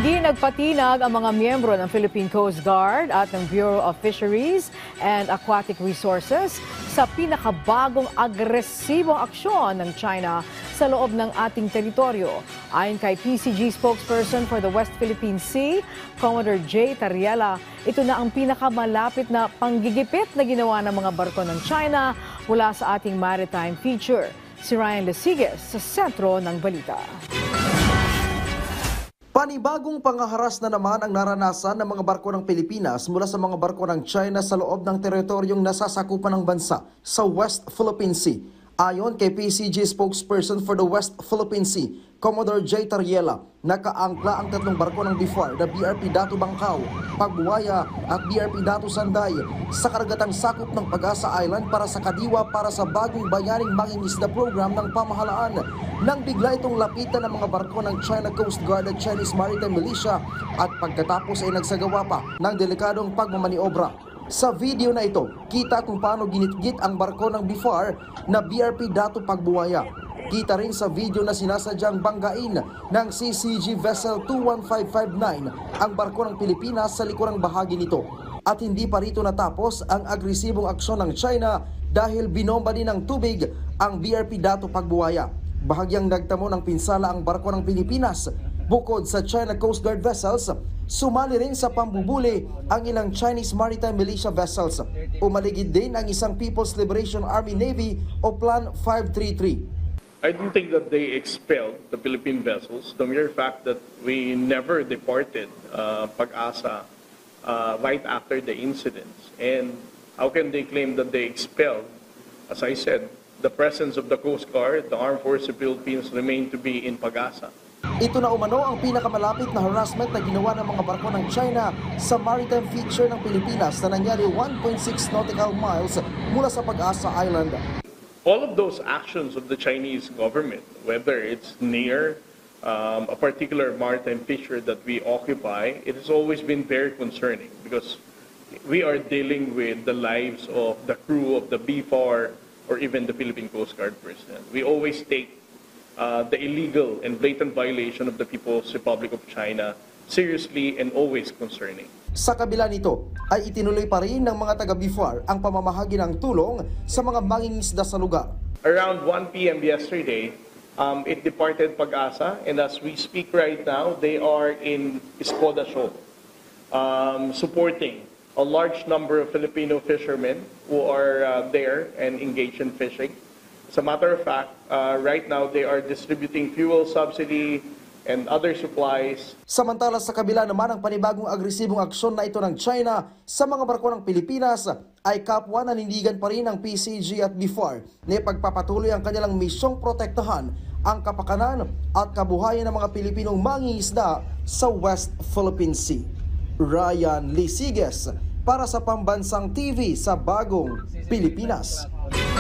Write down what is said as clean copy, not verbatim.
Hindi nagpatinag ang mga miyembro ng Philippine Coast Guard at ng Bureau of Fisheries and Aquatic Resources sa pinakabagong agresibong aksyon ng China sa loob ng ating teritoryo. Ayon kay PCG spokesperson for the West Philippine Sea, Commodore J. Tariela, ito na ang pinakamalapit na panggigipit na ginawa ng mga barko ng China mula sa ating maritime feature. Si Ryan Lesiges sa sentro ng balita. Panibagong pangaharas na naman ang naranasan ng mga barko ng Pilipinas mula sa mga barko ng China sa loob ng teritoryong nasasakupan ng bansa sa West Philippine Sea. Ayon kay PCG spokesperson for the West Philippine Sea, Commodore J. Tariela, nakaangkla ang tatlong barko ng BIFAR na BRP Datu Bangkao, Pagbuwaya at BRP Datu Sanday sa karagatang sakop ng Pag-asa Island para sa kadiwa para sa bagong bayaning mangingisda program ng pamahalaan. Nang bigla itong lapitan ng mga barko ng China Coast Guard at Chinese Maritime Militia at pagkatapos ay nagsagawa pa ng delikadong pagmamaniobra. Sa video na ito, kita kung paano ginitgit ang barko ng BIFAR na BRP Datu Pagbuwaya. Kita rin sa video na sinasadyang banggain ng CCG Vessel 21559 ang barko ng Pilipinas sa likurang bahagi nito. At hindi pa rito natapos ang agresibong aksyon ng China dahil binomba din ng tubig ang BRP Datu Pagbuwaya. Bahagyang nagtamo ng pinsala ang barko ng Pilipinas. Bukod sa China Coast Guard vessels, sumali rin sa pambubuli ang ilang Chinese Maritime Militia vessels. Umaligid din ang isang People's Liberation Army Navy o Plan 533. I don't think that they expelled the Philippine vessels. The mere fact that we never deported Pag-asa right after the incidents. And how can they claim that they expelled? As I said, the presence of the Coast Guard, the Armed Forces of the Philippines remain to be in Pag-asa. Ito na umano ang pinakamalapit na harassment na ginawa ng mga barko ng China sa maritime feature ng Pilipinas na nangyari 1.6 nautical miles mula sa Pag-asa Island. All of those actions of the Chinese government, whether it's near a particular maritime feature that we occupy, it has always been very concerning because we are dealing with the lives of the crew of the BIFAR or even the Philippine Coast Guard personnel. We always take the illegal and blatant violation of the People's Republic of China seriously and always concerning. Sa kabila nito ay itinuloy pa rin ng mga taga-BIFAR ang pamamahagi ng tulong sa mga mangingisda sa lugar. Around 1 p.m. yesterday, it departed Pag-asa, and as we speak right now, they are in Escoda Shoal, supporting a large number of Filipino fishermen who are there and engaged in fishing. As a matter of fact, right now they are distributing fuel subsidy and other supplies. Samantala sa kabila naman ng panibagong agresibong aksyon na ito ng China sa mga barko ng Pilipinas, ay kapwa nanindigan pa rin ng PCG at BIFAR na ipagpapatuloy ang kanilang misyong protektahan ang kapakanan at kabuhayan ng mga Pilipinong mangingisda sa West Philippine Sea. Ryan Lesiges para sa Pambansang TV sa Bagong Pilipinas.